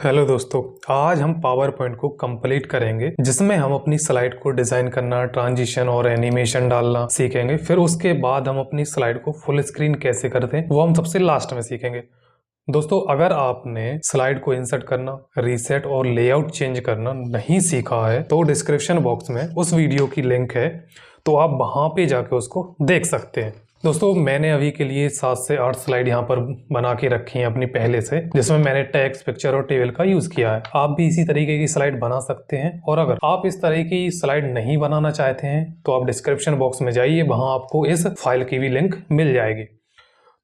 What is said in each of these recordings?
Hello दोस्तों, आज हम पावर पॉइंट को कंप्लीट करेंगे जिसमें हम अपनी स्लाइड को डिज़ाइन करना, ट्रांजिशन और एनिमेशन डालना सीखेंगे। फिर उसके बाद हम अपनी स्लाइड को फुल स्क्रीन कैसे करते हैं वो हम सबसे लास्ट में सीखेंगे। दोस्तों, अगर आपने स्लाइड को इंसर्ट करना, रीसेट और लेआउट चेंज करना नहीं सीखा है तो डिस्क्रिप्शन बॉक्स में उस वीडियो की लिंक है, तो आप वहाँ पे जाके उसको देख सकते हैं। दोस्तों, मैंने अभी के लिए 7 से 8 स्लाइड यहाँ पर बना के रखी हैं अपनी पहले से, जिसमें मैंने टेक्स्ट, पिक्चर और टेबल का यूज़ किया है। आप भी इसी तरीके की स्लाइड बना सकते हैं, और अगर आप इस तरह की स्लाइड नहीं बनाना चाहते हैं तो आप डिस्क्रिप्शन बॉक्स में जाइए, वहाँ आपको इस फाइल की भी लिंक मिल जाएगी।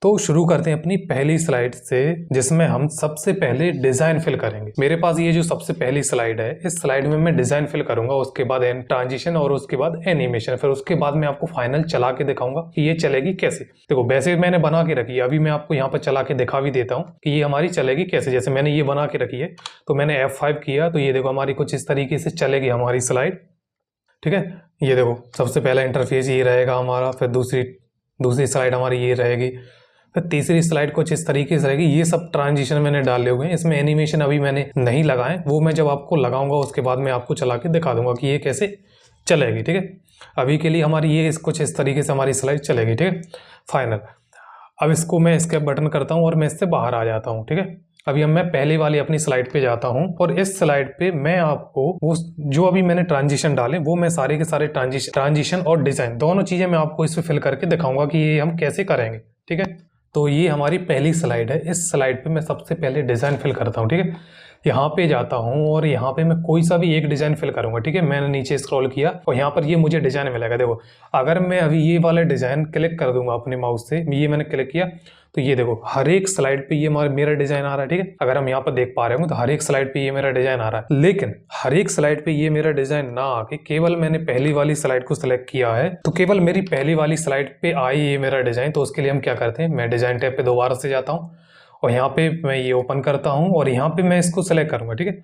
तो शुरू करते हैं अपनी पहली स्लाइड से, जिसमें हम सबसे पहले डिजाइन फिल करेंगे। मेरे पास ये जो सबसे पहली स्लाइड है, इस स्लाइड में मैं डिजाइन फिल करूंगा, उसके बाद ट्रांजिशन और उसके बाद एनिमेशन। फिर उसके बाद मैं आपको फाइनल चला के दिखाऊंगा कि ये चलेगी कैसे। देखो, वैसे मैंने बना के रखी है, अभी मैं आपको यहाँ पर चला के दिखा भी देता हूँ कि ये हमारी चलेगी कैसे। जैसे मैंने ये बना के रखी है, तो मैंने F5 किया तो ये देखो हमारी कुछ इस तरीके से चलेगी हमारी स्लाइड। ठीक है, ये देखो सबसे पहला इंटरफेस ये रहेगा हमारा, फिर दूसरी स्लाइड हमारी ये रहेगी, फिर तीसरी स्लाइड कुछ इस तरीके से रहेगी। ये सब ट्रांजिशन मैंने डाले हुए हैं, इसमें एनिमेशन अभी मैंने नहीं लगाए, वो मैं जब आपको लगाऊंगा उसके बाद मैं आपको चला के दिखा दूंगा कि ये कैसे चलेगी। ठीक है, अभी के लिए हमारी ये कुछ इस तरीके से हमारी स्लाइड चलेगी। ठीक है, फाइनल। अब इसको मैं एस्केप बटन करता हूँ और मैं इससे बाहर आ जाता हूँ। ठीक है, अभी अब मैं पहले वाली अपनी स्लाइड पे जाता हूँ, और इस स्लाइड पे मैं आपको वो जो अभी मैंने ट्रांजिशन डाले वो मैं सारे के सारे ट्रांजिशन और डिजाइन दोनों चीजें मैं आपको इसमें फिल करके दिखाऊंगा कि ये हम कैसे करेंगे। ठीक है, तो ये हमारी पहली स्लाइड है। इस स्लाइड पे मैं सबसे पहले डिज़ाइन फिल करता हूँ। ठीक है, यहाँ पे जाता हूँ और यहाँ पे मैं कोई सा भी एक डिज़ाइन फिल करूँगा। ठीक है, मैंने नीचे स्क्रॉल किया और यहाँ पर ये मुझे डिज़ाइन मिलेगा। देखो, अगर मैं अभी ये वाला डिज़ाइन क्लिक कर दूंगा अपने माउस से, ये मैंने क्लिक किया तो ये देखो हर एक स्लाइड पे ये मेरा डिजाइन आ रहा है। ठीक है, अगर हम यहाँ पर देख पा रहे हो तो हर एक स्लाइड पे ये मेरा डिजाइन आ रहा है, लेकिन हर एक स्लाइड पे ये मेरा डिजाइन ना आके केवल मैंने पहली वाली स्लाइड को सिलेक्ट किया है, तो केवल मेरी पहली वाली स्लाइड पे आई ये मेरा डिजाइन। तो उसके लिए हम क्या करते हैं, मैं डिजाइन टैब पे दोबारा से जाता हूँ और यहाँ पे मैं ये ओपन करता हूँ और यहाँ पे मैं इसको सिलेक्ट करूंगा। ठीक है,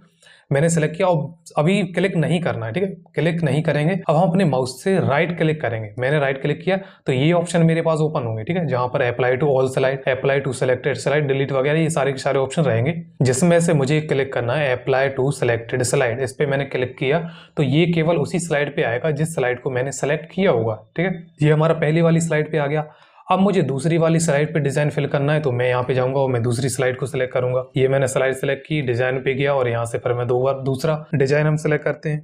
मैंने सेलेक्ट किया और अभी क्लिक नहीं करना है। ठीक है, क्लिक नहीं करेंगे, अब हम अपने माउस से राइट क्लिक करेंगे। मैंने राइट क्लिक किया तो ये ऑप्शन मेरे पास ओपन होंगे। ठीक है, जहां पर apply to all slide, apply to selected slide, delete वगैरह ये सारे के सारे ऑप्शन रहेंगे, जिसमें से मुझे क्लिक करना है अप्लाई टू सिलेक्टेड स्लाइड। इस पर मैंने क्लिक किया तो ये केवल उसी स्लाइड पे आएगा जिस स्लाइड को मैंने सेलेक्ट किया होगा। ठीक है, ये हमारा पहली वाली स्लाइड पे आ गया। अब मुझे दूसरी वाली स्लाइड पे डिजाइन फिल करना है, तो मैं यहाँ पे जाऊंगा और मैं दूसरी स्लाइड को सिलेक्ट करूंगा। ये मैंने स्लाइड सिलेक्ट की, डिजाइन पे गया और यहाँ से फिर मैं 2 बार दूसरा डिजाइन हम सिलेक्ट करते हैं।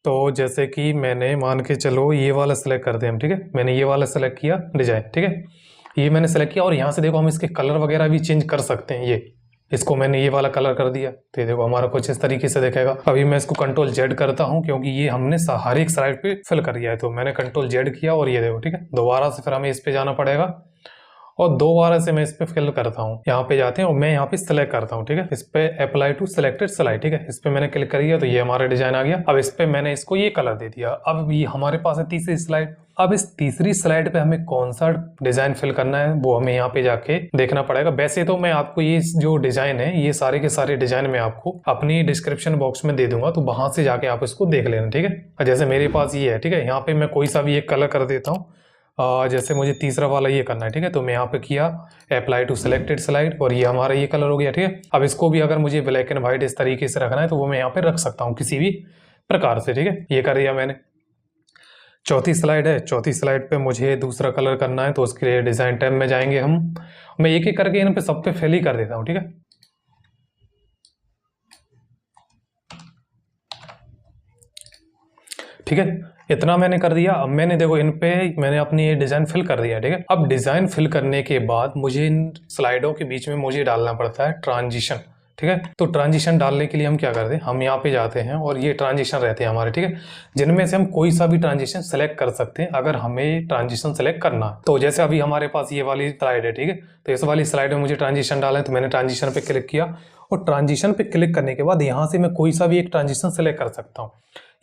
तो जैसे कि मैंने मान के चलो ये वाला सिलेक्ट करते हैं हम। ठीक है, मैंने ये वाला सिलेक्ट किया डिजाइन। ठीक है, ये मैंने सेलेक्ट किया और यहाँ से देखो हम इसके कलर वगैरह भी चेंज कर सकते हैं। ये इसको मैंने ये वाला कलर कर दिया तो ये देखो हमारा कुछ इस तरीके से दिखेगा। अभी मैं इसको कंट्रोल जेड करता हूँ क्योंकि ये हमने हर एक स्लाइड पे फिल कर दिया है, तो मैंने कंट्रोल जेड किया और ये देखो। ठीक है, दोबारा से फिर हमें इस पे जाना पड़ेगा और दोबारा से मैं इस पे फिल करता हूँ। यहाँ पे जाते हैं और मैं यहाँ पे सिलेक्ट करता हूँ। ठीक है, इस पे अप्लाई टू सिलेक्टेड स्लाइड। ठीक है, इस पे मैंने क्लिक कर दिया तो ये हमारा डिजाइन आ गया। अब इस पे मैंने इसको ये कलर दे दिया। अब ये हमारे पास है तीसरी स्लाइड। अब इस तीसरी स्लाइड पे हमें कौन सा डिजाइन फिल करना है वो हमें यहाँ पे जाके देखना पड़ेगा। वैसे तो मैं आपको ये जो डिजाइन है, ये सारे के सारे डिजाइन मैं आपको अपनी डिस्क्रिप्शन बॉक्स में दे दूंगा, तो वहां से जाके आप इसको देख लेना। ठीक है, जैसे मेरे पास ये है। ठीक है, यहाँ पे मैं कोई सा भी एक कलर कर देता हूँ। जैसे मुझे तीसरा वाला ये करना है। ठीक है, तो मैं यहाँ पे किया अप्लाई टू सिलेक्टेड स्लाइड और ये हमारा ये कलर हो गया। ठीक है, अब इसको भी अगर मुझे ब्लैक एंड व्हाइट इस तरीके से रखना है तो वो मैं यहाँ पे रख सकता हूँ किसी भी प्रकार से। ठीक है, ये कर दिया मैंने। चौथी स्लाइड है, चौथी स्लाइड पे मुझे दूसरा कलर करना है, तो उसके लिए डिजाइन टैब में जाएंगे हम। मैं एक एक करके इन पे सब पे फिल ही कर देता हूँ। ठीक है, ठीक है, इतना मैंने कर दिया। अब मैंने देखो इन पे मैंने अपनी ये डिजाइन फिल कर दिया। ठीक है, अब डिजाइन फिल करने के बाद मुझे इन स्लाइडों के बीच में मुझे डालना पड़ता है ट्रांजिशन। ठीक है, तो ट्रांजिशन डालने के लिए हम क्या करते हैं, हम यहाँ पे जाते हैं और ये ट्रांजिशन रहते हैं हमारे। ठीक है, जिनमें से हम कोई सा भी ट्रांजिशन सेलेक्ट कर सकते हैं अगर हमें ट्रांजिशन सेलेक्ट करना है। तो जैसे अभी हमारे पास ये वाली स्लाइड है। ठीक है, तो इस वाली स्लाइड में मुझे ट्रांजिशन डालना है, तो मैंने ट्रांजिशन पे क्लिक किया और ट्रांजिशन पे क्लिक करने के बाद यहाँ से मैं कोई सा भी एक ट्रांजिशन सेलेक्ट कर सकता हूँ।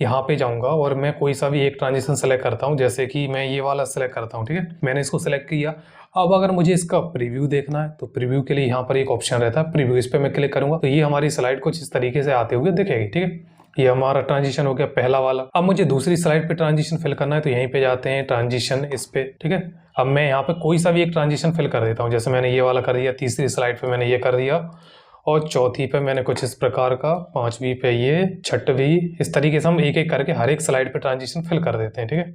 यहाँ पे जाऊंगा और मैं कोई सा भी एक ट्रांजिशन सेलेक्ट करता हूँ, जैसे कि मैं ये वाला सेलेक्ट करता हूँ। ठीक है, मैंने इसको सेलेक्ट किया। अब अगर मुझे इसका प्रीव्यू देखना है तो प्रीव्यू के लिए यहाँ पर एक ऑप्शन रहता है प्रीव्यू, इस पर मैं क्लिक करूंगा तो ये हमारी स्लाइड कुछ इस तरीके से आते हुए दिखेगी। ठीक है, ये हमारा ट्रांजिशन हो गया पहला वाला। अब मुझे दूसरी स्लाइड पे ट्रांजिशन फिल करना है, तो यहीं पे जाते हैं ट्रांजिशन, इस पे। ठीक है, अब मैं यहाँ पे कोई सा भी एक ट्रांजिशन फिल कर देता हूँ, जैसे मैंने ये वाला कर दिया। तीसरी स्लाइड पे मैंने ये कर दिया और चौथी पे मैंने कुछ इस प्रकार का, पांचवी पे ये, छठवीं, इस तरीके से हम एक एक करके हर एक स्लाइड पे ट्रांजिशन फिल कर देते हैं। ठीक है,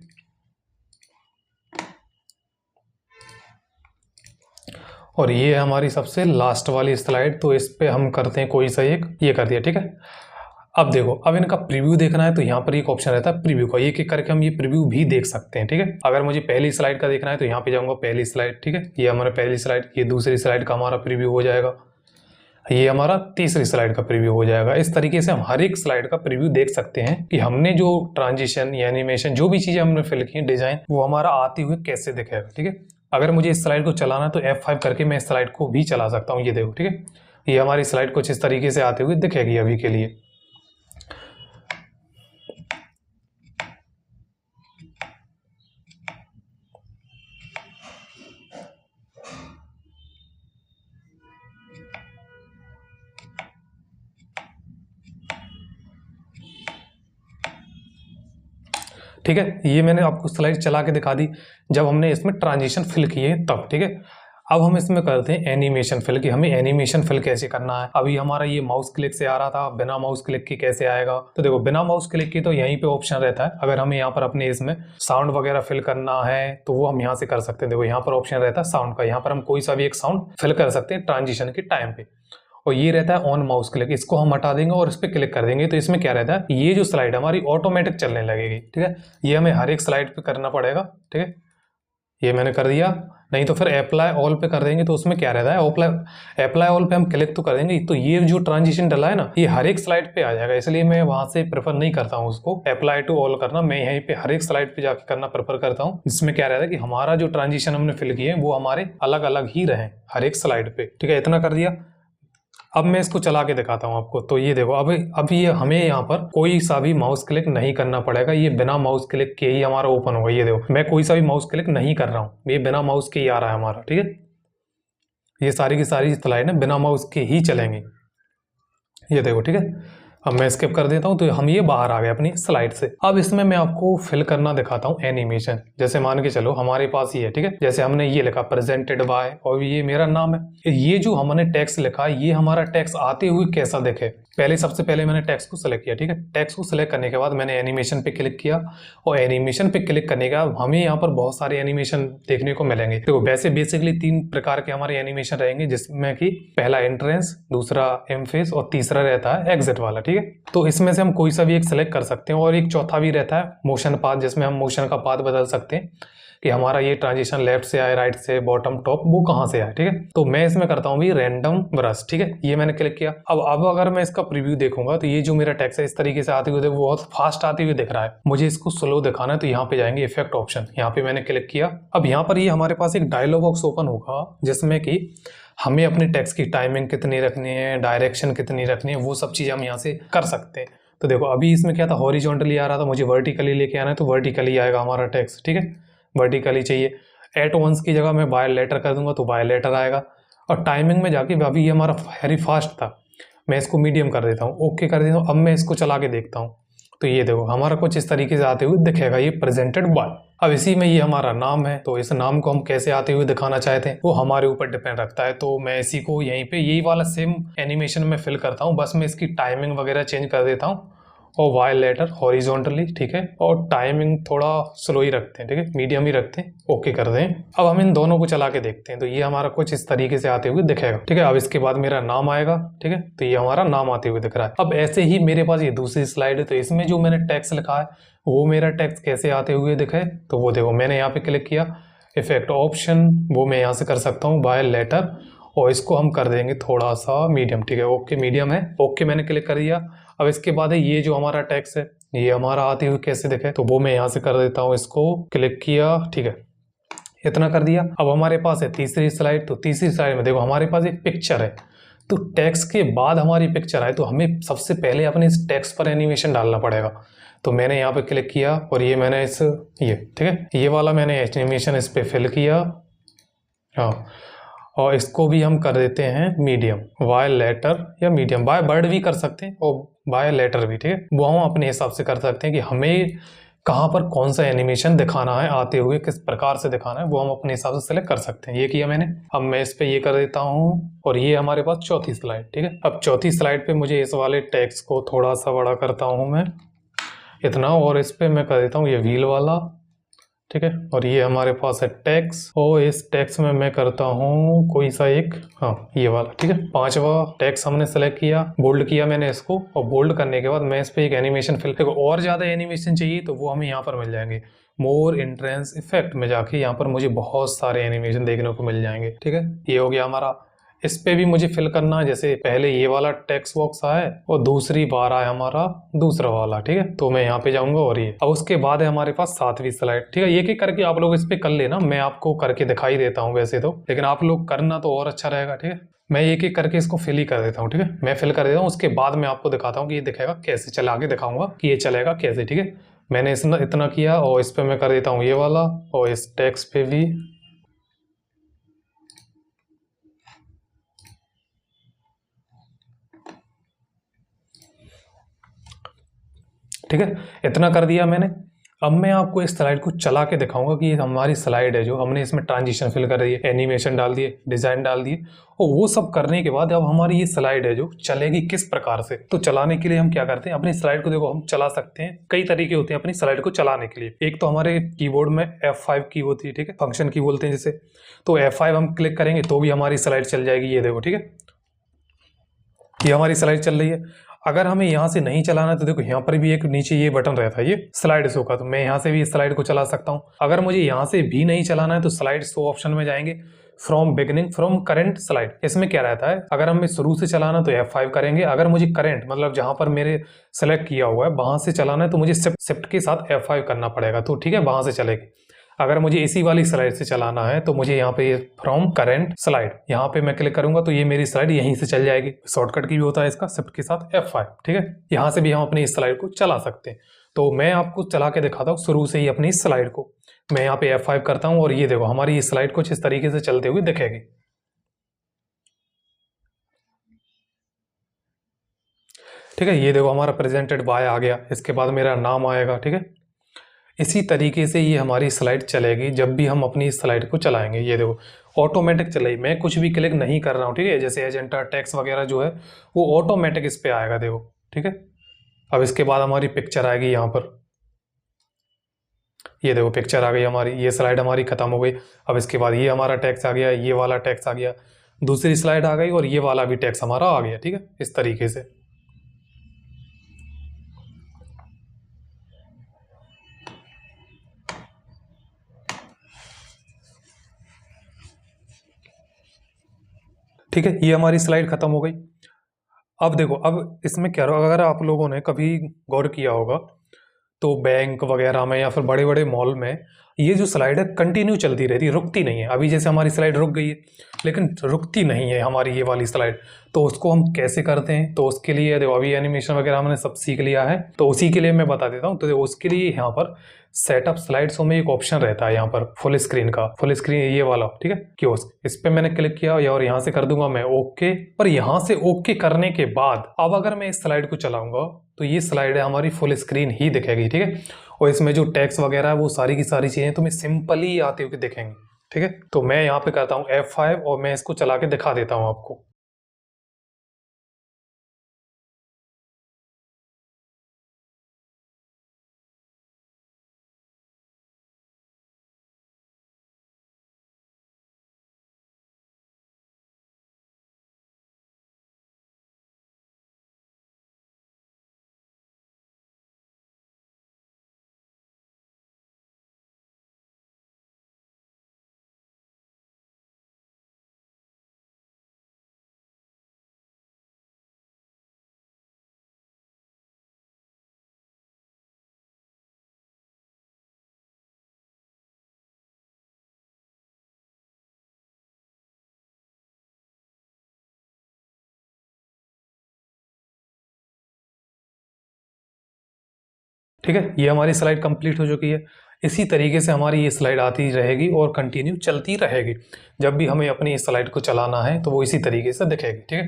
और ये है हमारी सबसे लास्ट वाली स्लाइड, तो इस पे हम करते हैं कोई सा एक, ये कर दिया। ठीक है, अब देखो, अब इनका प्रीव्यू देखना है तो यहाँ पर एक ऑप्शन रहता है प्रीव्यू का, एक एक करके हम ये प्रीव्यू भी देख सकते हैं। ठीक है, अगर मुझे पहली स्लाइड का देखना है तो यहाँ पे जाऊंगा पहली स्लाइड। ठीक है, ये हमारा पहली स्लाइड, ये दूसरी स्लाइड का हमारा प्रीव्यू हो जाएगा, ये हमारा तीसरी स्लाइड का प्रीव्यू हो जाएगा। इस तरीके से हम हर एक स्लाइड का प्रीव्यू देख सकते हैं कि हमने जो ट्रांजिशन या एनिमेशन जो भी चीजें हमने फिल की डिजाइन, वो हमारा आते हुए कैसे दिखेगा। ठीक है, अगर मुझे इस स्लाइड को चलाना है तो F5 करके मैं इस स्लाइड को भी चला सकता हूँ। ये देखो, ठीक है, ये हमारी स्लाइड कुछ इस तरीके से आते हुए दिखेगी अभी के लिए। ठीक है, ये मैंने आपको स्लाइड चला के दिखा दी जब हमने इसमें ट्रांजिशन फिल किए तब। ठीक है, अब हम इसमें करते हैं एनिमेशन फिल, कि हमें एनिमेशन फिल कैसे करना है। अभी हमारा ये माउस क्लिक से आ रहा था, बिना माउस क्लिक के कैसे आएगा। तो देखो, बिना माउस क्लिक के तो यहीं पे ऑप्शन रहता है, अगर हमें यहाँ पर अपने इसमें साउंड वगैरह फिल करना है तो वो हम यहाँ से कर सकते हैं। देखो, यहाँ पर ऑप्शन रहता है साउंड का, यहाँ पर हम कोई सा भी एक साउंड फिल कर सकते हैं ट्रांजिशन के टाइम पे। और ये रहता है ऑन माउस क्लिक, इसको हम हटा देंगे और इस पर क्लिक कर देंगे तो इसमें क्या रहता है, ये जो स्लाइड हमारी ऑटोमेटिक चलने लगेगी। ठीक है, ये हमें हर एक स्लाइड पे करना पड़ेगा। ठीक है, ये मैंने कर दिया, नहीं तो फिर अप्लाई ऑल पे कर देंगे तो उसमें क्या रहता है, अप्लाई ऑल पे हम क्लिक तो कर देंगे तो ये जो ट्रांजिशन डला है ना, ये हर एक स्लाइड पे आ जाएगा। इसलिए मैं वहां से प्रेफर नहीं करता हूँ उसको अप्लाई टू ऑल करना, मैं यहीं पे हर एक स्लाइड पे जाके करना प्रेफर करता हूँ। इसमें क्या रहता है कि हमारा जो ट्रांजिशन हमने फिल किए वो हमारे अलग अलग ही रहे हर एक स्लाइड पे। ठीक है, इतना कर दिया। अब मैं इसको चला के दिखाता हूँ आपको। तो ये देखो, अब ये हमें यहाँ पर कोई सा भी माउस क्लिक नहीं करना पड़ेगा, ये बिना माउस क्लिक के ही हमारा ओपन होगा। ये देखो, मैं कोई सा भी माउस क्लिक नहीं कर रहा हूँ, ये बिना माउस के ही आ रहा है हमारा। ठीक है, ये सारी की सारी स्लाइडें बिना माउस के ही चलेंगी। ये देखो, ठीक है, अब मैं स्किप कर देता हूं तो हम ये बाहर आ गए अपनी स्लाइड से। अब इसमें मैं आपको फिल करना दिखाता हूं एनिमेशन। जैसे मान के चलो हमारे पास ये है, ठीक है, जैसे हमने ये लिखा प्रेजेंटेड बाय और ये मेरा नाम है। ये जो हमने टेक्स्ट लिखा, ये हमारा टेक्स्ट आते हुए कैसा दिखे, सबसे पहले मैंने टेक्स्ट को सिलेक्ट किया। ठीक है, टेक्स्ट को सिलेक्ट करने के बाद मैंने एनिमेशन पे क्लिक किया और एनिमेशन पे क्लिक करने के बाद हमें यहाँ पर बहुत सारे एनिमेशन देखने को मिलेंगे। देखो, वैसे बेसिकली 3 प्रकार के हमारे एनिमेशन रहेंगे, जिसमें कि पहला एंट्रेंस, दूसरा एमफेस और तीसरा रहता है एग्जिट वाला। ठीक है, तो इसमें से हम कोई सा भी एक सिलेक्ट कर सकते हैं और एक चौथा भी रहता है मोशन पाथ, जिसमें हम मोशन का पाथ बदल सकते हैं कि हमारा ये ट्रांजिशन लेफ्ट से आए, राइट से, बॉटम, टॉप, वो कहाँ से आए। ठीक है, तो मैं इसमें करता हूँ भी रैंडम ब्रश। ठीक है, ये मैंने क्लिक किया। अब अगर मैं इसका प्रीव्यू देखूंगा तो ये जो मेरा टेक्स्ट है इस तरीके से आते हुए देखो, बहुत फास्ट आते हुए दिख रहा है। मुझे इसको स्लो दिखाना है तो यहाँ पे जाएंगे इफेक्ट ऑप्शन, यहाँ पे मैंने क्लिक किया। अब यहाँ पर ये हमारे पास एक डायलॉग बॉक्स ओपन होगा जिसमें कि हमें अपने टेक्स्ट की टाइमिंग कितनी रखनी है, डायरेक्शन कितनी रखनी है, वो सब चीज़ हम यहाँ से कर सकते हैं। तो देखो, अभी इसमें क्या था, हॉरिजॉन्टली आ रहा था, मुझे वर्टिकली लेके आना है तो वर्टिकली आएगा हमारा टेक्स्ट। ठीक है, वर्टिकली चाहिए, एट वंस की जगह मैं बाय लेटर कर दूंगा तो बाय लेटर आएगा। और टाइमिंग में जाके, अभी ये हमारा वेरी फास्ट था, मैं इसको मीडियम कर देता हूँ, ओके कर देता हूँ। अब मैं इसको चला के देखता हूँ तो ये देखो हमारा कुछ इस तरीके से आते हुए दिखेगा, ये प्रेजेंटेड बाय। अब इसी में ये हमारा नाम है, तो इस नाम को हम कैसे आते हुए दिखाना चाहते हैं वो हमारे ऊपर डिपेंड रखता है। तो मैं इसी को यहीं पे यही वाला सेम एनिमेशन में फिल करता हूँ, बस मैं इसकी टाइमिंग वगैरह चेंज कर देता हूँ और वाई लेटर हॉरिजॉन्टली। ठीक है, और टाइमिंग थोड़ा स्लो ही रखते हैं, ठीक है, मीडियम ही रखते हैं, ओके कर दें। अब हम इन दोनों को चला के देखते हैं तो ये हमारा कुछ इस तरीके से आते हुए दिखेगा। ठीक है, अब इसके बाद मेरा नाम आएगा। ठीक है, तो ये हमारा नाम आते हुए दिख रहा है। अब ऐसे ही मेरे पास ये दूसरी स्लाइड है, तो इसमें जो मैंने टेक्स्ट लिखा है वो मेरा टेक्स्ट कैसे आते हुए दिखे, तो वो देखो, मैंने यहाँ पे क्लिक किया, इफेक्ट ऑप्शन, वो मैं यहाँ से कर सकता हूँ बाय लेटर, और इसको हम कर देंगे थोड़ा सा मीडियम। ठीक है, ओके मीडियम है, ओके मैंने क्लिक कर दिया। अब इसके बाद है ये जो हमारा टेक्स्ट है ये हमारा आते हुए कैसे दिखे, तो वो मैं यहाँ से कर देता हूँ, इसको क्लिक किया। ठीक है, इतना कर दिया। अब हमारे पास है तीसरी स्लाइड, तो तीसरी स्लाइड में देखो हमारे पास एक पिक्चर है, तो टेक्स्ट के बाद हमारी पिक्चर आए तो हमें सबसे पहले अपने इस टेक्स्ट पर एनिमेशन डालना पड़ेगा। तो मैंने यहाँ पे क्लिक किया और ये मैंने ठीक है, ये वाला मैंने एनिमेशन इस पे फिल किया। हाँ, और इसको भी हम कर देते हैं मीडियम, बाय लेटर या मीडियम, बाय बर्ड भी कर सकते हैं और बाय लेटर भी। ठीक है, वो हम अपने हिसाब से कर सकते हैं कि हमें कहाँ पर कौन सा एनिमेशन दिखाना है आते हुए, किस प्रकार से दिखाना है, वो हम अपने हिसाब से सेलेक्ट कर सकते हैं। ये किया मैंने। अब मैं इस पे ये कर देता हूँ और ये हमारे पास चौथी स्लाइड। ठीक है, अब चौथी स्लाइड पे मुझे इस वाले टेक्स्ट को थोड़ा सा बड़ा करता हूँ मैं इतना, और इस पे मैं कर देता हूँ ये व्हील वाला। ठीक है, और ये हमारे पास है टैक्स, और इस टैक्स में मैं करता हूँ कोई सा एक, हाँ ये वाला। ठीक है, 5वां टैक्स हमने सेलेक्ट किया, बोल्ड किया मैंने इसको, और बोल्ड करने के बाद मैं इस पे एक एनिमेशन फिल, देखो और ज्यादा एनिमेशन चाहिए तो वो हमें यहाँ पर मिल जाएंगे, मोर एंट्रेंस इफेक्ट में जाके यहाँ पर मुझे बहुत सारे एनिमेशन देखने को मिल जाएंगे। ठीक है, ये हो गया हमारा। इस पे भी मुझे फिल करना है, जैसे पहले ये वाला टेक्स्ट बॉक्स आया और दूसरी बार आया हमारा दूसरा वाला। ठीक है, तो मैं यहाँ पे जाऊंगा और ये, अब उसके बाद है हमारे पास 7वीं स्लाइड। ठीक है, ये एक करके आप लोग इस पे कर लेना, मैं आपको करके दिखाई देता हूँ वैसे तो, लेकिन आप लोग करना तो और अच्छा रहेगा। ठीक है, मैं एक एक करके इसको फिल ही कर देता हूँ। ठीक है, मैं फिल कर देता हूँ, उसके बाद मैं आपको दिखाता हूँ कि ये दिखेगा कैसे, चला के दिखाऊंगा कि ये चलेगा कैसे। ठीक है, मैंने इतना किया, और इस पे मैं कर देता हूँ ये वाला, और इस टेक्स्ट पे भी। ठीक है, इतना कर दिया मैंने। अब मैं आपको इस स्लाइड को चला के दिखाऊंगा कि ये हमारी स्लाइड है, जो हमने इसमें ट्रांजिशन फिल कर दिए, एनिमेशन डाल दिए, डिजाइन डाल दिए, और वो सब करने के बाद अब हमारी ये स्लाइड है जो चलेगी किस प्रकार से। तो चलाने के लिए हम क्या करते हैं, अपनी स्लाइड को देखो हम चला सकते हैं, कई तरीके होते हैं अपनी स्लाइड को चलाने के लिए। एक तो हमारे कीबोर्ड में F5 की होती है। ठीक है, फंक्शन की बोलते हैं जिसे, तो F5 हम क्लिक करेंगे तो भी हमारी स्लाइड चल जाएगी। ये देखो, ठीक है, ये हमारी स्लाइड चल रही है। अगर हमें यहाँ से नहीं चलाना है तो देखो यहाँ पर भी एक नीचे ये बटन रहता है, ये स्लाइड शो का, तो मैं यहाँ से भी स्लाइड को चला सकता हूँ। अगर मुझे यहाँ से भी नहीं चलाना है तो स्लाइड शो ऑप्शन में जाएंगे, from beginning, from current slide. इसमें क्या रहता है, अगर हमें शुरू से चलाना तो F5 करेंगे, अगर मुझे करंट मतलब जहां पर मेरे सेलेक्ट किया हुआ है वहां से चलाना है तो मुझे शिफ्ट के साथ F5 करना पड़ेगा, तो ठीक है वहां से चलेगी। अगर मुझे इसी वाली स्लाइड से चलाना है तो मुझे यहाँ पे ये फ्रॉम करंट स्लाइड, यहाँ पे मैं क्लिक करूंगा तो ये मेरी स्लाइड यहीं से चल जाएगी। शॉर्टकट की भी होता है इसका, शिफ्ट के साथ F5। ठीक है, यहाँ से भी हम अपनी इस स्लाइड को चला सकते हैं। तो मैं आपको चला के दिखाता हूँ शुरू से ही अपनी इस स्लाइड को। मैं यहाँ पे F5 करता हूँ और ये देखो हमारी ये स्लाइड कुछ इस तरीके से चलते हुए दिखेगी। ठीक है, ये देखो हमारा प्रेजेंटेड बाय आ गया, इसके बाद मेरा नाम आएगा। ठीक है, इसी तरीके से ये हमारी स्लाइड चलेगी जब भी हम अपनी स्लाइड को चलाएंगे। ये देखो ऑटोमेटिक चलेगी, मैं कुछ भी क्लिक नहीं कर रहा हूँ। ठीक है, जैसे एजेंटा टेक्स्ट वगैरह जो है वो ऑटोमेटिक इस पे आएगा, देखो। ठीक है, अब इसके बाद हमारी पिक्चर आएगी यहाँ पर, ये देखो पिक्चर आ गई हमारी, ये स्लाइड हमारी खत्म हो गई। अब इसके बाद ये हमारा टेक्स्ट आ गया, ये वाला टेक्स्ट आ गया, दूसरी स्लाइड आ गई और ये वाला भी टेक्स्ट हमारा आ गया। ठीक है, इस तरीके से। ठीक है, ये हमारी स्लाइड खत्म हो गई। अब देखो, अब इसमें क्या रहा, अगर आप लोगों ने कभी गौर किया होगा तो बैंक वगैरह में या फिर बड़े बड़े मॉल में ये जो स्लाइड है कंटिन्यू चलती रहती है, रुकती नहीं है। अभी जैसे हमारी स्लाइड रुक गई है, लेकिन रुकती नहीं है हमारी ये वाली स्लाइड। तो उसको हम कैसे करते हैं, तो उसके लिए देखो अभी एनिमेशन वगैरह हमने सब सीख लिया है, तो उसी के लिए मैं बता देता हूँ। तो देखो उसके लिए यहाँ पर सेटअप स्लाइड्स में एक ऑप्शन रहता है यहाँ पर फुल स्क्रीन का, फुल स्क्रीन ये वाला। ठीक है, कियोस्क, इस पे मैंने क्लिक किया और यहाँ से कर दूंगा मैं ओके। पर यहाँ से ओके करने के बाद अब अगर मैं इस स्लाइड को चलाऊंगा तो ये स्लाइड है हमारी फुल स्क्रीन ही दिखेगी। ठीक है, और इसमें जो टेक्स्ट वगैरह है वो सारी की सारी चीजें तुम्हें सिंपली आते हुए दिखेंगी। ठीक है, तो मैं यहाँ पे करता हूँ F5 और मैं इसको चला के दिखा देता हूँ आपको। ठीक है, ये हमारी स्लाइड कंप्लीट हो चुकी है। इसी तरीके से हमारी ये स्लाइड आती रहेगी और कंटिन्यू चलती रहेगी। जब भी हमें अपनी इस स्लाइड को चलाना है तो वो इसी तरीके से दिखेगी। ठीक है,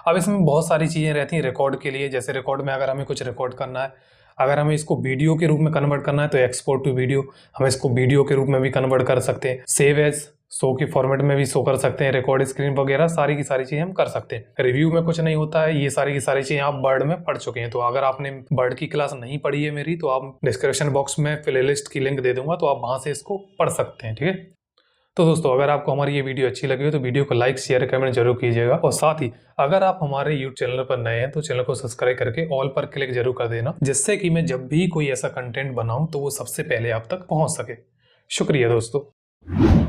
अब इसमें बहुत सारी चीज़ें रहती हैं रिकॉर्ड के लिए। जैसे रिकॉर्ड में अगर हमें कुछ रिकॉर्ड करना है, अगर हमें इसको वीडियो के रूप में कन्वर्ट करना है तो एक्सपोर्ट टू वीडियो, हम इसको वीडियो के रूप में भी कन्वर्ट कर सकते हैं। सेव एज शो की फॉर्मेट में भी शो कर सकते हैं, रिकॉर्ड स्क्रीन वगैरह सारी की सारी चीजें हम कर सकते हैं। रिव्यू में कुछ नहीं होता है, ये सारी की सारी चीजें आप वर्ड में पढ़ चुके हैं। तो अगर आपने वर्ड की क्लास नहीं पढ़ी है मेरी, तो आप डिस्क्रिप्शन बॉक्स में प्लेलिस्ट की लिंक दे दूंगा, तो आप वहां से इसको पढ़ सकते हैं। ठीक है, तो दोस्तों अगर आपको हमारी ये वीडियो अच्छी लगी हो तो वीडियो को लाइक शेयर कमेंट जरूर कीजिएगा, और साथ ही अगर आप हमारे यूट्यूब चैनल पर नए हैं तो चैनल को सब्सक्राइब करके ऑल पर क्लिक जरूर कर देना, जिससे कि मैं जब भी कोई ऐसा कंटेंट बनाऊं तो वो सबसे पहले आप तक पहुंच सके। शुक्रिया दोस्तों।